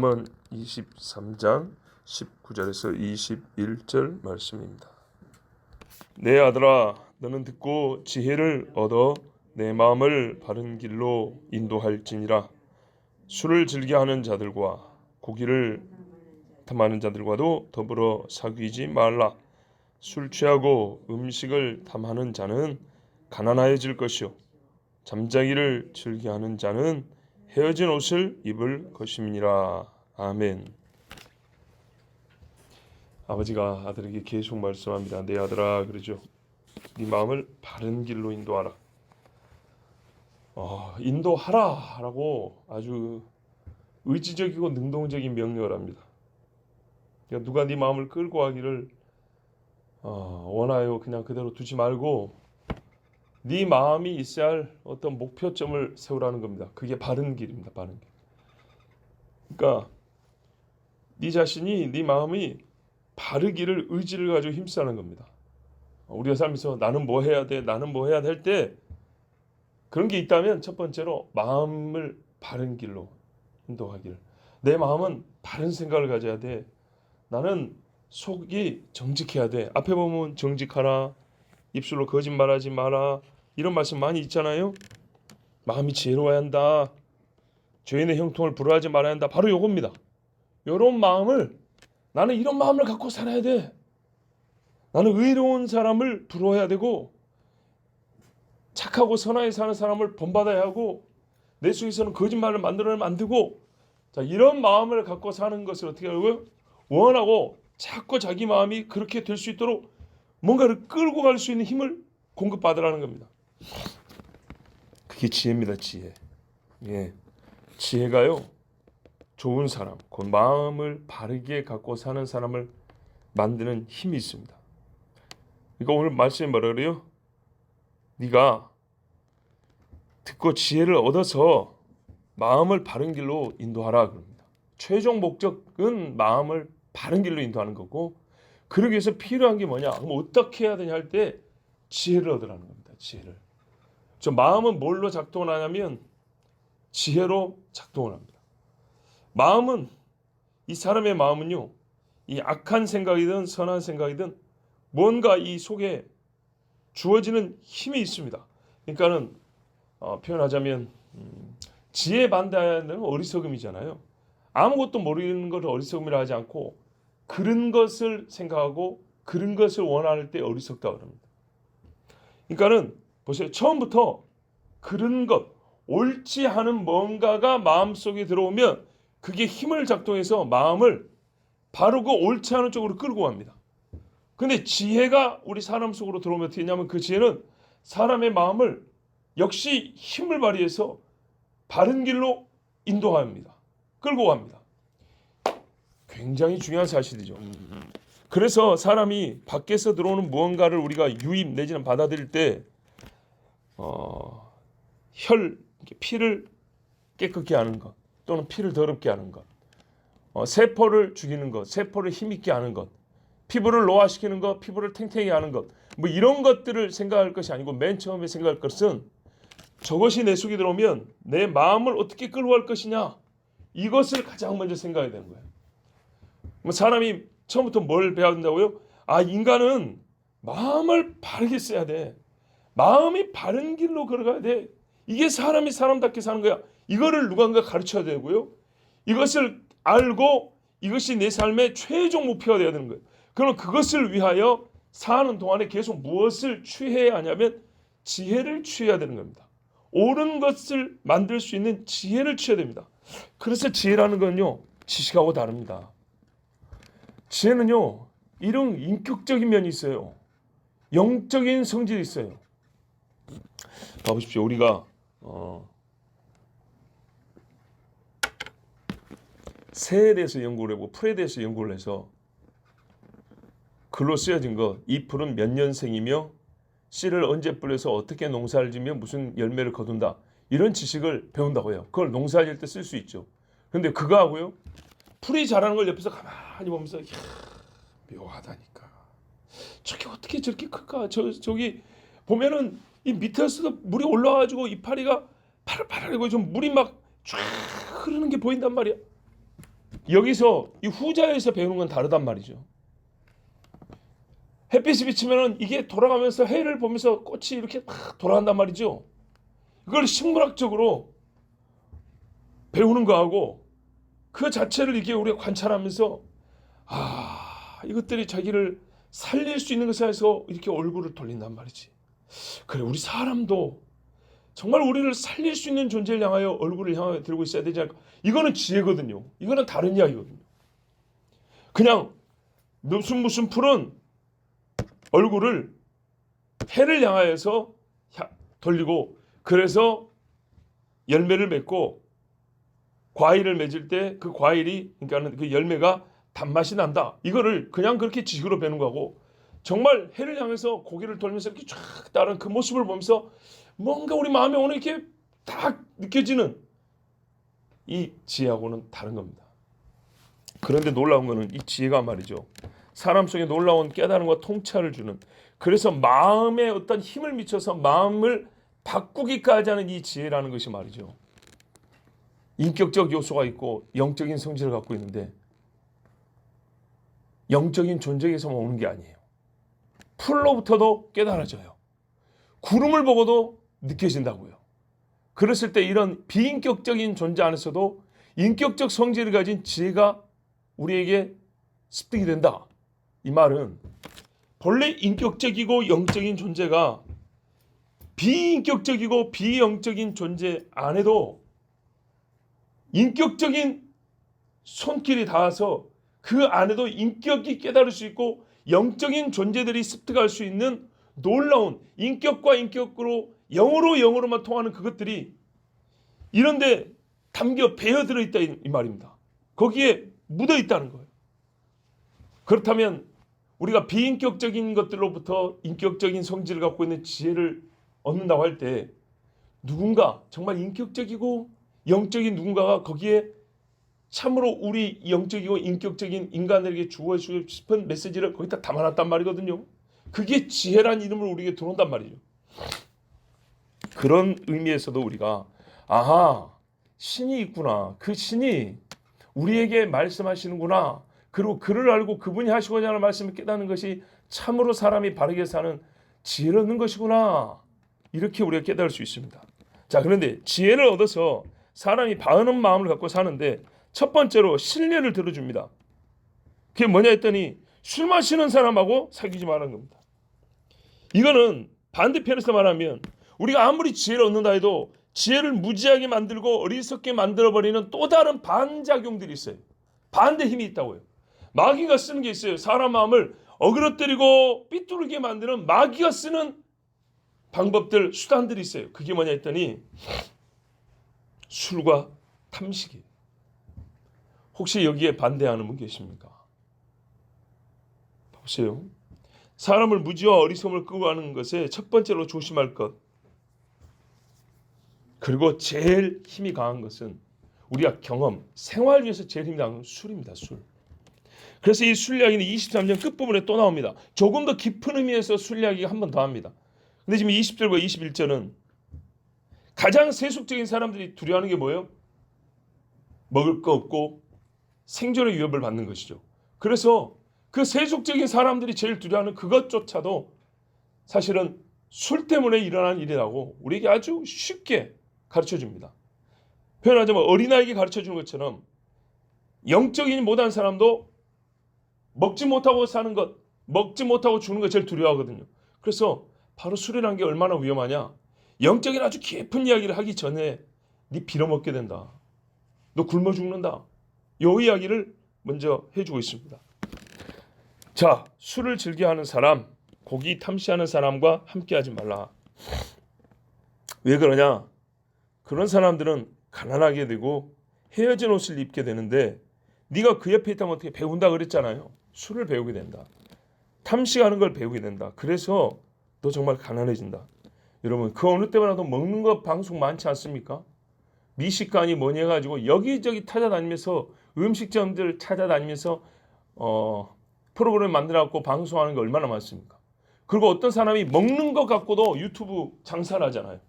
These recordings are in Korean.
은 23장 19절에서 21절 말씀입니다. 내 아들아, 너는 듣고 지혜를 얻어 내 마음을 바른 길로 인도할지니라. 술을 즐겨하는 자들과 고기를 탐하는 자들과도 더불어 사귀지 말라. 술 취하고 음식을 탐하는 자는 가난해질 것이요, 잠자기를 즐겨하는 자는 헤어진 옷을 입을 것임이니라. 아멘. 아버지가 아들에게 계속 말씀합니다. 내 아들아, 그러죠. 네 마음을 바른 길로 인도하라. 인도하라라고 아주 의지적이고 능동적인 명령을 합니다. 그러니까 누가 네 마음을 끌고 가기를 원하여 그냥 그대로 두지 말고 네 마음이 있어야 할 어떤 목표점을 세우라는 겁니다. 그게 바른 길입니다. 바른 길. 그러니까 네 자신이, 네 마음이 바르기를 의지를 가지고 힘쓰는 겁니다. 우리가 살면서 나는 뭐 해야 돼? 나는 뭐 해야 될 때 그런 게 있다면 첫 번째로 마음을 바른 길로 인도하기를. 내 마음은 바른 생각을 가져야 돼. 나는 속이 정직해야 돼. 앞에 보면 정직하라, 입술로 거짓말하지 마라, 이런 말씀 많이 있잖아요. 마음이 지혜로워야 한다. 죄인의 형통을 불허하지 말아야 한다. 바로 요겁니다. 이런 마음을, 나는 이런 마음을 갖고 살아야 돼. 나는 의로운 사람을 부러워야 되고 착하고 선하게 사는 사람을 본받아야 하고 내 속에서는 거짓말을 만들어내면 안 되고, 자, 이런 마음을 갖고 사는 것을 어떻게 하고요? 원하고 자꾸 자기 마음이 그렇게 될 수 있도록 뭔가를 끌고 갈 수 있는 힘을 공급받으라는 겁니다. 그게 지혜입니다. 지혜. 예, 지혜가요, 좋은 사람, 그 마음을 바르게 갖고 사는 사람을 만드는 힘이 있습니다. 그러니까 오늘 말씀이 뭐라 그래요? 네가 듣고 지혜를 얻어서 마음을 바른 길로 인도하라 그럽니다. 최종 목적은 마음을 바른 길로 인도하는 거고, 그러기 위해서 필요한 게 뭐냐? 그럼 어떻게 해야 되냐 할 때 지혜를 얻으라는 겁니다. 지혜를. 저 마음은 뭘로 작동을 하냐면 지혜로 작동을 합니다. 마음은, 이 사람의 마음은요, 이 악한 생각이든 선한 생각이든 뭔가 이 속에 주어지는 힘이 있습니다. 그러니까는 표현하자면 지혜 반대하는 어리석음이잖아요. 아무것도 모르는 것을 어리석음이라 하지 않고 그런 것을 생각하고 그런 것을 원할 때 어리석다 그럽니다. 그러니까는 보세요. 처음부터 그런 것, 옳지 않은 뭔가가 마음속에 들어오면 그게 힘을 작동해서 마음을 바르고 옳지 않은 쪽으로 끌고 갑니다. 근데 지혜가 우리 사람 속으로 들어오면 어떻게 되냐면 그 지혜는 사람의 마음을 역시 힘을 발휘해서 바른 길로 인도합니다. 끌고 갑니다. 굉장히 중요한 사실이죠. 그래서 사람이 밖에서 들어오는 무언가를 우리가 유입 내지는 받아들일 때 피를 깨끗게 하는 것, 또는 피를 더럽게 하는 것, 세포를 죽이는 것, 세포를 힘있게 하는 것, 피부를 노화시키는 것, 피부를 탱탱하게 하는 것, 뭐 이런 것들을 생각할 것이 아니고 맨 처음에 생각할 것은 저것이 내 속에 들어오면 내 마음을 어떻게 끌고 갈 것이냐, 이것을 가장 먼저 생각해야 되는 거예요. 사람이 처음부터 뭘 배워야 된다고요? 인간은 마음을 바르게 써야 돼. 마음이 바른 길로 걸어가야 돼. 이게 사람이 사람답게 사는 거야. 이거를 누군가 가르쳐야 되고요. 이것을 알고 이것이 내 삶의 최종 목표가 되어야 되는 거예요. 그럼 그것을 위하여 사는 동안에 계속 무엇을 취해야 하냐면 지혜를 취해야 되는 겁니다. 옳은 것을 만들 수 있는 지혜를 취해야 됩니다. 그래서 지혜라는 건요, 지식하고 다릅니다. 지혜는요, 이런 인격적인 면이 있어요. 영적인 성질이 있어요. 봐보십시오. 우리가 새에 대해서 연구를 해보고 풀에 대해서 연구를 해서 글로 쓰여진 것, 이 풀은 몇 년생이며 씨를 언제 뿌려서 어떻게 농사를 지며 무슨 열매를 거둔다, 이런 지식을 배운다고 해요. 그걸 농사를 질 때 쓸 수 있죠. 그런데 그거 하고요, 풀이 자라는 걸 옆에서 가만히 보면서 묘하다니까, 저게 어떻게 저렇게 클까, 저기 보면은 이 밑에서도 물이 올라와가지고 이파리가 파릇파릇하고 좀 물이 막 쫙 흐르는 게 보인단 말이야. 여기서 이 후자에서 배우는 건 다르단 말이죠. 햇빛이 비치면은 이게 돌아가면서 해를 보면서 꽃이 이렇게 막 돌아간단 말이죠. 이걸 식물학적으로 배우는 거하고 그 자체를 이게 우리가 관찰하면서 이것들이 자기를 살릴 수 있는 것에 해서 이렇게 얼굴을 돌린단 말이지. 그래, 우리 사람도 정말 우리를 살릴 수 있는 존재를 향하여 얼굴을 향하여 들고 있어야 되지 않을까? 이거는 지혜거든요. 이거는 다른 이야기거든요. 그냥 무슨 풀은 얼굴을 해를 향하여서 돌리고 그래서 열매를 맺고 과일을 맺을 때 그 과일이 그러니까 그 열매가 단맛이 난다. 이거를 그냥 그렇게 지식으로 배우는 거고 정말 해를 향해서 고개를 돌면서 이렇게 쫙 따른 그 모습을 보면서 뭔가 우리 마음에 오늘 이렇게 딱 느껴지는 이 지혜하고는 다른 겁니다. 그런데 놀라운 거는 이 지혜가 말이죠. 사람 속에 놀라운 깨달음과 통찰을 주는 그래서 마음에 어떤 힘을 미쳐서 마음을 바꾸기까지 하는 이 지혜라는 것이 말이죠. 인격적 요소가 있고 영적인 성질을 갖고 있는데 영적인 존재에서만 오는 게 아니에요. 풀로부터도 깨달아져요. 구름을 보고도 느껴진다고요. 그랬을 때 이런 비인격적인 존재 안에서도 인격적 성질을 가진 지혜가 우리에게 습득이 된다. 이 말은 본래 인격적이고 영적인 존재가 비인격적이고 비영적인 존재 안에도 인격적인 손길이 닿아서 그 안에도 인격이 깨달을 수 있고 영적인 존재들이 습득할 수 있는 놀라운 인격과 인격으로 영으로만 통하는 그것들이 이런데 담겨 배어 들어있다 이 말입니다. 거기에 묻어 있다는 거예요. 그렇다면 우리가 비인격적인 것들로부터 인격적인 성질을 갖고 있는 지혜를 얻는다고 할 때 누군가 정말 인격적이고 영적인 누군가가 거기에 참으로 우리 영적이고 인격적인 인간들에게 주어주고 싶은 메시지를 거기다 담아놨단 말이거든요. 그게 지혜란 이름으로 우리에게 들어온단 말이죠. 그런 의미에서도 우리가 신이 있구나. 그 신이 우리에게 말씀하시는구나. 그리고 그를 알고 그분이 하시고자 하는 말씀을 깨닫는 것이 참으로 사람이 바르게 사는 지혜를 얻는 것이구나. 이렇게 우리가 깨달을 수 있습니다. 자, 그런데 지혜를 얻어서 사람이 바르는 마음을 갖고 사는데 첫 번째로 신뢰를 들어줍니다. 그게 뭐냐 했더니 술 마시는 사람하고 사귀지 말라는 겁니다. 이거는 반대편에서 말하면 우리가 아무리 지혜를 얻는다 해도 지혜를 무지하게 만들고 어리석게 만들어버리는 또 다른 반작용들이 있어요. 반대 힘이 있다고요. 마귀가 쓰는 게 있어요. 사람 마음을 어그러뜨리고 삐뚤게 만드는 마귀가 쓰는 방법들, 수단들이 있어요. 그게 뭐냐 했더니 술과 탐식이에요. 혹시 여기에 반대하는 분 계십니까? 보세요. 사람을 무지와 어리석음을 끄고 하는 것에 첫 번째로 조심할 것. 그리고 제일 힘이 강한 것은 우리가 경험, 생활 위에서 제일 힘이 강한 건 술입니다. 술. 그래서 이 술 이야기는 23장 끝부분에 또 나옵니다. 조금 더 깊은 의미에서 술 이야기가 한 번 더 합니다. 근데 지금 20절과 21절은 가장 세속적인 사람들이 두려워하는 게 뭐예요? 먹을 거 없고 생존의 위협을 받는 것이죠. 그래서 그 세속적인 사람들이 제일 두려워하는 그것조차도 사실은 술 때문에 일어난 일이라고 우리에게 아주 쉽게 가르쳐줍니다. 표현하자면 어린아이에게 가르쳐주는 것처럼 영적인 못한 사람도 먹지 못하고 사는 것, 먹지 못하고 죽는 것 제일 두려워하거든요. 그래서 바로 술이라는 게 얼마나 위험하냐. 영적인 아주 깊은 이야기를 하기 전에 네 빌어먹게 된다. 너 굶어 죽는다. 이 이야기를 먼저 해주고 있습니다. 자, 술을 즐겨하는 사람, 고기 탐시하는 사람과 함께하지 말라. 왜 그러냐? 그런 사람들은 가난하게 되고 헤어진 옷을 입게 되는데 네가 그 옆에 있다면 어떻게 배운다 그랬잖아요. 술을 배우게 된다. 탐식하는 걸 배우게 된다. 그래서 너 정말 가난해진다. 여러분 그 어느 때보다도 먹는 거 방송 많지 않습니까? 미식가니 뭐니 해가지고 여기저기 찾아다니면서 음식점들 찾아다니면서 프로그램 만들어갖고 방송하는 게 얼마나 많습니까? 그리고 어떤 사람이 먹는 것 갖고도 유튜브 장사를 하잖아요.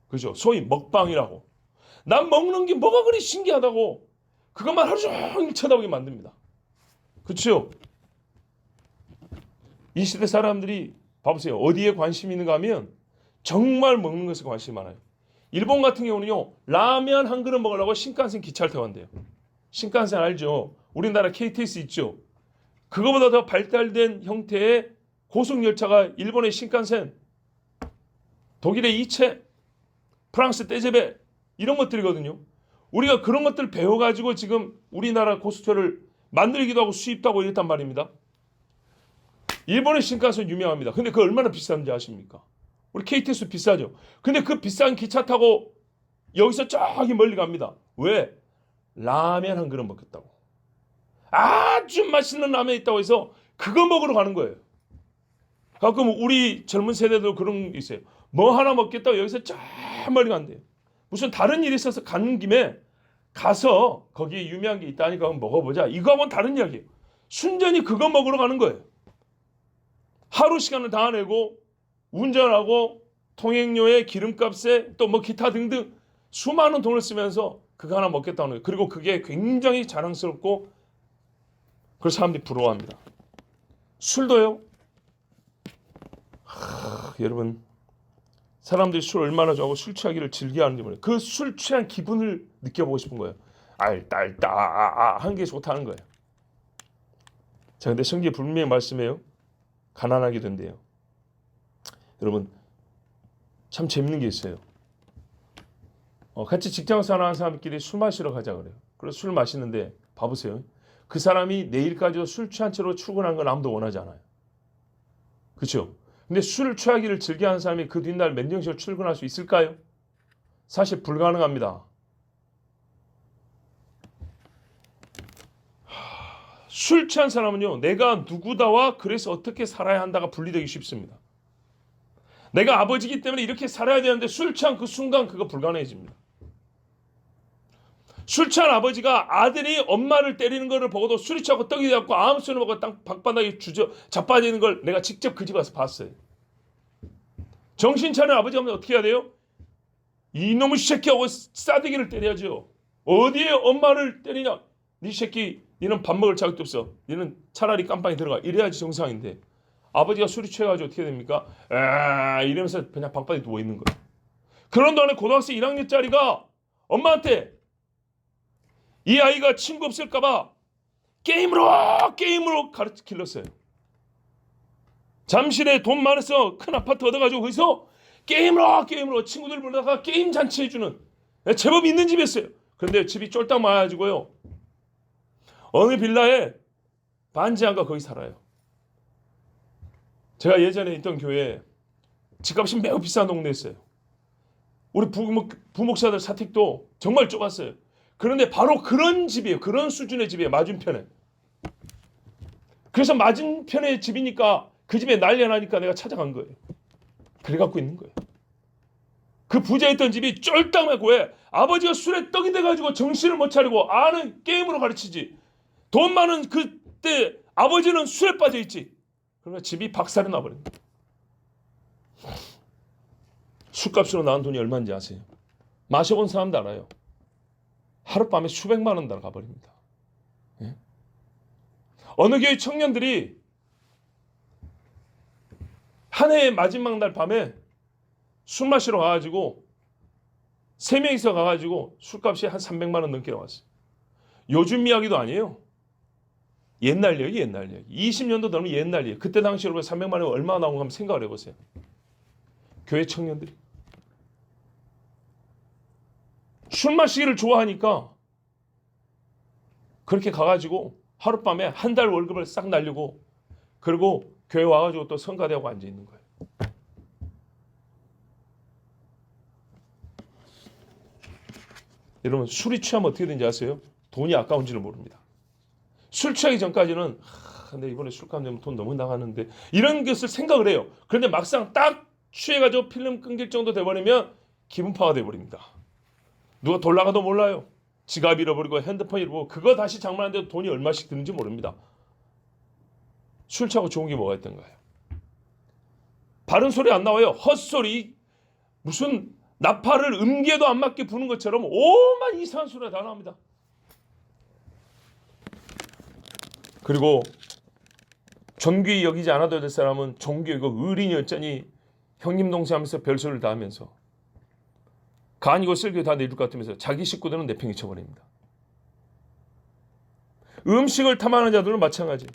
그죠? 소위 먹방이라고. 난 먹는 게 뭐가 그리 신기하다고. 그것만 하루 종일 쳐다보게 만듭니다. 그렇죠? 이 시대 사람들이 봐보세요. 어디에 관심이 있는가 하면 정말 먹는 것에 관심이 많아요. 일본 같은 경우는요. 라면 한 그릇 먹으려고 신칸센 기차를 타고 간대요. 신칸센 알죠? 우리나라 KTX 있죠? 그거보다 더 발달된 형태의 고속열차가 일본의 신칸센, 독일의 이체, 프랑스 떼제베 이런 것들이거든요. 우리가 그런 것들 배워가지고 지금 우리나라 고속철을 만들기도 하고 수입도 하고 이랬단 말입니다. 일본의 신칸센 유명합니다. 근데 그거 얼마나 비싼지 아십니까? 우리 KTX 비싸죠. 근데 그 비싼 기차 타고 여기서 저기 멀리 갑니다. 왜? 라면 한 그릇 먹겠다고. 아주 맛있는 라면이 있다고 해서 그거 먹으러 가는 거예요. 가끔 우리 젊은 세대도 그런 게 있어요. 뭐 하나 먹겠다고 여기서 저 멀리 간대요. 무슨 다른 일이 있어서 가는 김에 가서 거기에 유명한 게 있다니까 한번 먹어보자. 이거하고는 다른 이야기예요. 순전히 그거 먹으러 가는 거예요. 하루 시간을 다 내고 운전하고 통행료에 기름값에 또 뭐 기타 등등 수많은 돈을 쓰면서 그거 하나 먹겠다는 거예요. 그리고 그게 굉장히 자랑스럽고 그걸 사람들이 부러워합니다. 술도요. 여러분 사람들이 술 얼마나 좋아하고 술 취하기를 즐겨하는지 몰라요. 그 술 취한 기분을 느껴보고 싶은 거예요. 알딸따 한 게 좋다는 거예요. 자, 근데 성경에 분명히 말씀해요. 가난하게 된대요. 여러분 참 재밌는 게 있어요. 같이 직장생활 하는 사람끼리 술 마시러 가자 그래요. 그래서 술 마시는데 봐보세요. 그 사람이 내일까지도 술 취한 채로 출근하는 건 아무도 원하지 않아요. 그렇죠? 근데 술을 취하기를 즐겨하는 사람이 그 뒷날 맨정신으로 출근할 수 있을까요? 사실 불가능합니다. 술 취한 사람은요. 내가 누구다와 그래서 어떻게 살아야 한다가 분리되기 쉽습니다. 내가 아버지기 때문에 이렇게 살아야 되는데 술 취한 그 순간 그거 불가능해집니다. 술 취한 아버지가 아들이 엄마를 때리는 것을 보고도 술이 취하고 떡이 되었고 아무 소리 먹고 땅 방바닥에 자빠지는 걸 내가 직접 그 집 가서 봤어요. 정신 차린 아버지가 어떻게 해야 돼요? 이놈의 새끼하고 싸대기를 때려야죠. 어디에 엄마를 때리냐? 네 새끼, 너는 밥 먹을 자격도 없어. 너는 차라리 깜빵에 들어가. 이래야지 정상인데. 아버지가 술이 취해가지고 어떻게 됩니까? 이러면서 그냥 방바닥에 누워있는 거예요. 그런 동안에 고등학생 1학년짜리가 엄마한테 이 아이가 친구 없을까봐 게임으로 길렀어요. 잠실에 돈 많아서 큰 아파트 얻어가지고 거기서 게임으로 친구들 불러다가 게임 잔치 해주는 제법 있는 집이었어요. 그런데 집이 쫄딱 많아가지고요. 어느 빌라에 반지하가 거기 살아요. 제가 예전에 있던 교회에 집값이 매우 비싼 동네였어요. 우리 부목사들 사택도 정말 좁았어요. 그런데 바로 그런 집이에요. 그런 수준의 집이에요. 맞은편에. 그래서 맞은편의 집이니까 그 집에 난리가 나니까 내가 찾아간 거예요. 그래 갖고 있는 거예요. 그 부자였던 집이 쫄딱 맞고 왜? 아버지가 술에 떡이 돼가지고 정신을 못 차리고 아는 게임으로 가르치지. 돈 많은 그때 아버지는 술에 빠져있지. 그러니까 집이 박살이 나버린 거예요. 술값으로 나온 돈이 얼마인지 아세요? 마셔본 사람도 알아요. 하룻밤에 수백만 원 나가버립니다. 예? 어느 교회 청년들이 한 해의 마지막 날 밤에 술 마시러 가가지고 3명이서 가가지고 술값이 한 300만 원 넘게 나왔어요. 요즘 이야기도 아니에요. 옛날 이야기. 20년도 넘는 옛날 이야기. 그때 당시로 300만 원이 얼마나 나온 가 한번 생각을 해보세요. 교회 청년들이. 술 마시기를 좋아하니까 그렇게 가가지고 하룻밤에 한 달 월급을 싹 날리고 그리고 교회 와가지고 또 성가대하고 앉아있는 거예요. 여러분 술이 취하면 어떻게 되는지 아세요? 돈이 아까운지를 모릅니다. 술 취하기 전까지는 근데 이번에 술값 내면 돈 너무 나가는데 이런 것을 생각을 해요. 그런데 막상 딱 취해가지고 필름 끊길 정도 돼버리면 기분파가 돼버립니다. 누가 돌아가도 몰라요. 지갑 잃어버리고 핸드폰 잃어버리고 그거 다시 장만하는데도 돈이 얼마씩 드는지 모릅니다. 술 취하고 좋은 게 뭐가 있던가요? 바른 소리 안 나와요. 헛소리. 무슨 나팔을 음계도 안 맞게 부는 것처럼 오만 이상한 소리가 다 나옵니다. 그리고 존귀히 여기지 않아도 될 사람은 존귀히 여기고 의린이 어쩌니 형님 동생 하면서 별소리를 다 하면서 간이고 쓸개 다 내줄 것 같으면서 자기 식구들은 내팽이 쳐버립니다. 음식을 탐하는 자들은 마찬가지.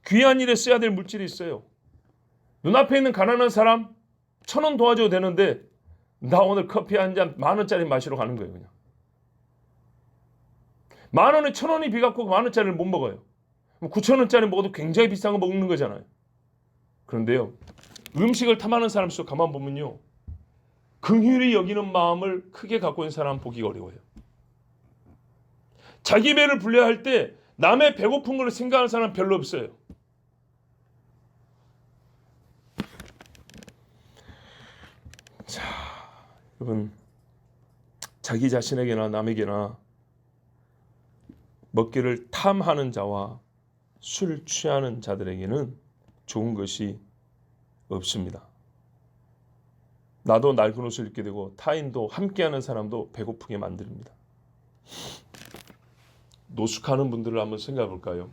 귀한 일에 써야 될 물질이 있어요. 눈앞에 있는 가난한 사람 1,000원 도와줘도 되는데 나 오늘 커피 한 잔 10,000원짜리 마시러 가는 거예요. 그냥 10,000원에 1,000원이 비갖고 10,000원짜리를 못 먹어요. 9,000원짜리 먹어도 굉장히 비싼 거 먹는 거잖아요. 그런데요, 음식을 탐하는 사람 속 가만 보면요, 긍휼히 여기는 마음을 크게 갖고 있는 사람 보기가 어려워요. 자기 배를 불려야 할 때 남의 배고픈 걸 생각하는 사람 별로 없어요. 자, 여러분, 자기 자신에게나 남에게나 먹기를 탐하는 자와 술 취하는 자들에게는 좋은 것이 없습니다. 나도 낡은 옷을 입게 되고 타인도 함께하는 사람도 배고프게 만듭니다. 노숙하는 분들을 한번 생각해 볼까요?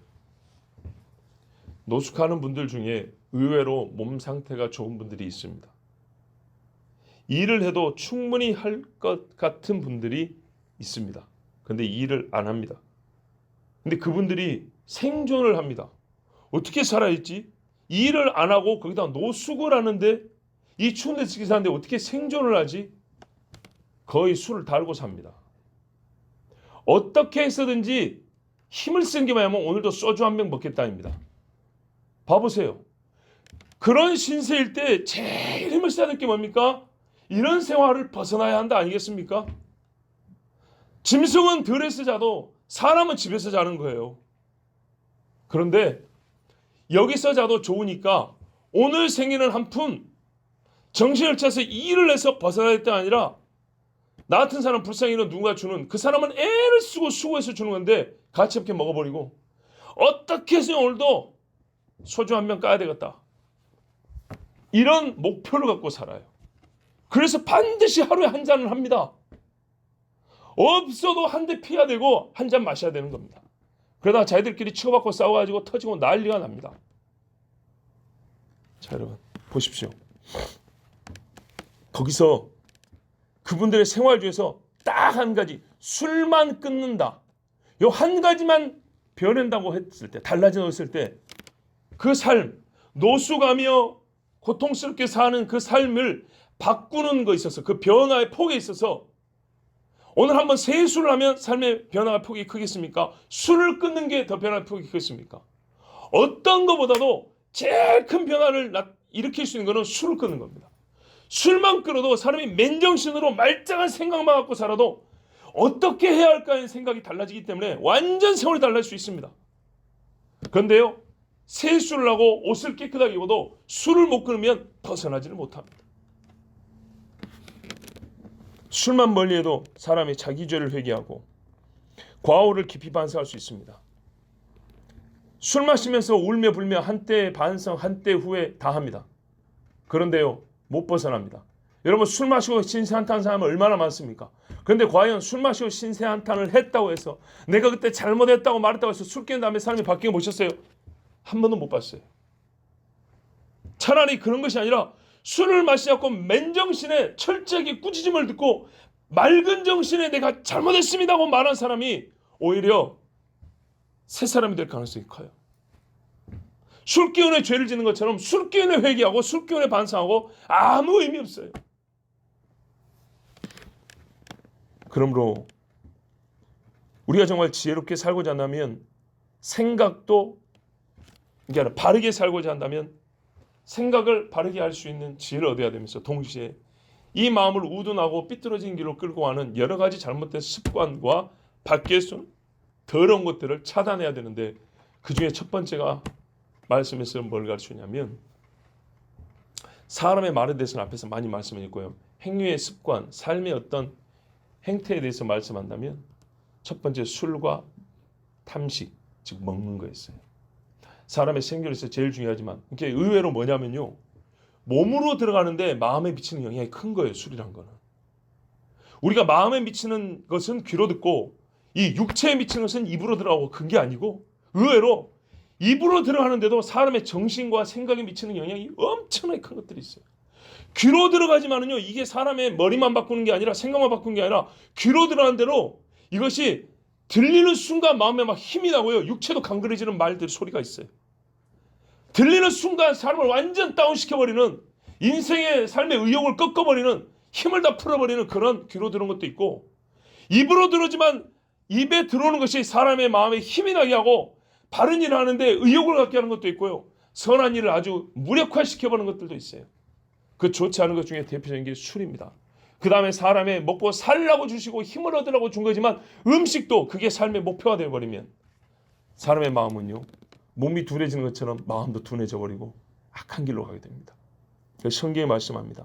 노숙하는 분들 중에 의외로 몸 상태가 좋은 분들이 있습니다. 일을 해도 충분히 할 것 같은 분들이 있습니다. 그런데 일을 안 합니다. 근데 그분들이 생존을 합니다. 어떻게 살아있지? 일을 안 하고 거기다 노숙을 하는데 이 추운 데서 사는데 어떻게 생존을 하지? 거의 술을 달고 삽니다. 어떻게 해서든지 힘을 쓴 게 뭐냐면 오늘도 소주 한 병 먹겠다입니다. 봐보세요. 그런 신세일 때 제일 힘을 써야 될 게 뭡니까? 이런 생활을 벗어나야 한다 아니겠습니까? 짐승은 들에서 자도 사람은 집에서 자는 거예요. 그런데 여기서 자도 좋으니까 오늘 생기는 한 푼 정신을 차려서 일을 해서 벗어날 때 아니라 나 같은 사람 불쌍히는 누군가 주는 그 사람은 애를 쓰고 수고해서 주는 건데 가치 없게 먹어버리고 어떻게 해서 오늘도 소주 한 병 까야 되겠다. 이런 목표를 갖고 살아요. 그래서 반드시 하루에 한 잔을 합니다. 없어도 한 대 피해야 되고 한 잔 마셔야 되는 겁니다. 그러다가 자기들끼리 치고받고 싸워가지고 터지고 난리가 납니다. 자, 여러분 보십시오. 거기서 그분들의 생활 중에서 딱 한 가지, 술만 끊는다. 요 한 가지만 변한다고 했을 때, 달라졌을 때 그 삶, 노숙하며 고통스럽게 사는 그 삶을 바꾸는 거 있어서 그 변화의 폭에 있어서 오늘 한번 세수를 하면 삶의 변화의 폭이 크겠습니까? 술을 끊는 게 더 변화의 폭이 크겠습니까? 어떤 것보다도 제일 큰 변화를 일으킬 수 있는 것은 술을 끊는 겁니다. 술만 끊어도 사람이 맨정신으로 말짱한 생각만 갖고 살아도 어떻게 해야 할까의 생각이 달라지기 때문에 완전 세월이 달라질 수 있습니다. 그런데요, 세수를 하고 옷을 깨끗하게 입어도 술을 못 끊으면 벗어나지를 못합니다. 술만 멀리해도 사람이 자기 죄를 회개하고 과오를 깊이 반성할 수 있습니다. 술 마시면서 울며 불며 한때 반성 한때 후회 다 합니다. 그런데요, 못 벗어납니다. 여러분, 술 마시고 신세한탄 사람은 얼마나 많습니까? 그런데 과연 술 마시고 신세한탄을 했다고 해서 내가 그때 잘못했다고 말했다고 해서 술 깬 다음에 사람이 바뀐 거 보셨어요? 한 번도 못 봤어요. 차라리 그런 것이 아니라 술을 마시지 않고 맨정신에 철저하게 꾸짖음을 듣고 맑은 정신에 내가 잘못했습니다 하고 말한 사람이 오히려 새 사람이 될 가능성이 커요. 술 기운에 죄를 짓는 것처럼 술 기운에 회개하고 술 기운에 반성하고 아무 의미 없어요. 그러므로 우리가 정말 지혜롭게 살고자 한다면 생각도 이게 아니라 바르게 살고자 한다면 생각을 바르게 할 수 있는 지혜를 얻어야 되면서 동시에 이 마음을 우둔하고 삐뚤어진 길로 끌고 가는 여러 가지 잘못된 습관과 밖에서 더러운 것들을 차단해야 되는데 그 중에 첫 번째가 말씀에서 뭘 가르치냐면 사람의 말에 대해서는 앞에서 많이 말씀했고요. 행위의 습관, 삶의 어떤 행태에 대해서 말씀한다면 첫 번째 술과 탐식, 즉 먹는 거였어요. 사람의 생존에서 제일 중요하지만 이게 의외로 뭐냐면요, 몸으로 들어가는데 마음에 미치는 영향이 큰 거예요. 술이란 거는 우리가 마음에 미치는 것은 귀로 듣고 이 육체에 미치는 것은 입으로 들어가고 큰 게 아니고 의외로 입으로 들어가는데도 사람의 정신과 생각에 미치는 영향이 엄청나게 큰 것들이 있어요. 귀로 들어가지만은요, 이게 사람의 머리만 바꾸는 게 아니라 생각만 바꾸는 게 아니라 귀로 들어가는 대로 이것이 들리는 순간 마음에 막 힘이 나고요. 육체도 강건해지는 말들 소리가 있어요. 들리는 순간 사람을 완전 다운시켜버리는, 인생의 삶의 의욕을 꺾어버리는, 힘을 다 풀어버리는 그런 귀로 들어온 것도 있고, 입으로 들어오지만 입에 들어오는 것이 사람의 마음에 힘이 나게 하고 바른 일을 하는데 의욕을 갖게 하는 것도 있고요. 선한 일을 아주 무력화시켜버리는 것들도 있어요. 그 좋지 않은 것 중에 대표적인 게 술입니다. 그 다음에 사람의 먹고 살라고 주시고 힘을 얻으라고 준 거지만 음식도 그게 삶의 목표가 되어버리면 사람의 마음은요, 몸이 둔해지는 것처럼 마음도 둔해져 버리고 악한 길로 가게 됩니다. 성경이 말씀합니다.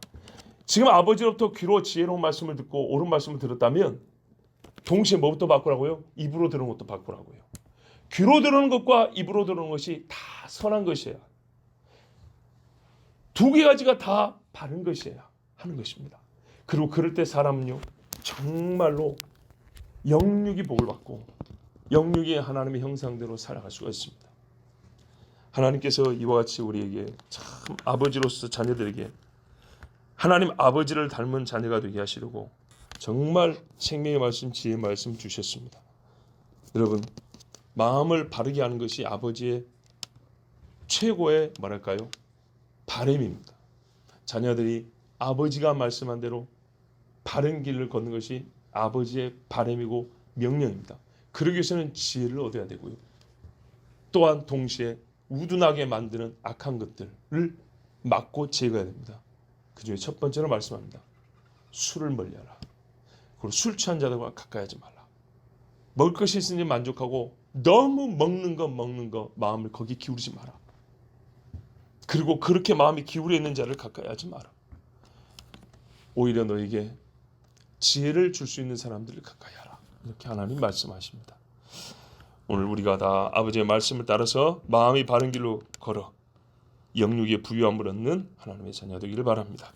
지금 아버지로부터 귀로 지혜로운 말씀을 듣고 옳은 말씀을 들었다면 동시에 뭐부터 바꾸라고요? 입으로 들은 것도 바꾸라고요. 귀로 들은 것과 입으로 들은 것이 다 선한 것이어야, 두 가지가 다 바른 것이어야 하는 것입니다. 그리고 그럴 때 사람은요, 정말로 영육이 복을 받고 영육이 하나님의 형상대로 살아갈 수가 있습니다. 하나님께서 이와 같이 우리에게 참 아버지로서 자녀들에게 하나님 아버지를 닮은 자녀가 되게 하시려고 정말 생명의 말씀, 지혜의 말씀 주셨습니다. 여러분, 마음을 바르게 하는 것이 아버지의 최고의 뭐랄까요? 바람입니다. 자녀들이 아버지가 말씀한 대로 바른 길을 걷는 것이 아버지의 바람이고 명령입니다. 그러기 위해서는 지혜를 얻어야 되고요. 또한 동시에 우둔하게 만드는 악한 것들을 막고 제거해야 됩니다. 그 중에 첫 번째로 말씀합니다. 술을 멀리하라. 그리고 술 취한 자들과 가까이 하지 말라. 먹을 것이 있으니 만족하고 너무 먹는 거 마음을 거기 기울이지 마라. 그리고 그렇게 마음이 기울여 있는 자를 가까이 하지 마라. 오히려 너에게 지혜를 줄 수 있는 사람들을 가까이 하라. 이렇게 하나님 말씀하십니다. 오늘 우리가 다 아버지의 말씀을 따라서 마음이 바른 길로 걸어 영육의 부유함을 얻는 하나님의 자녀 되기를 바랍니다.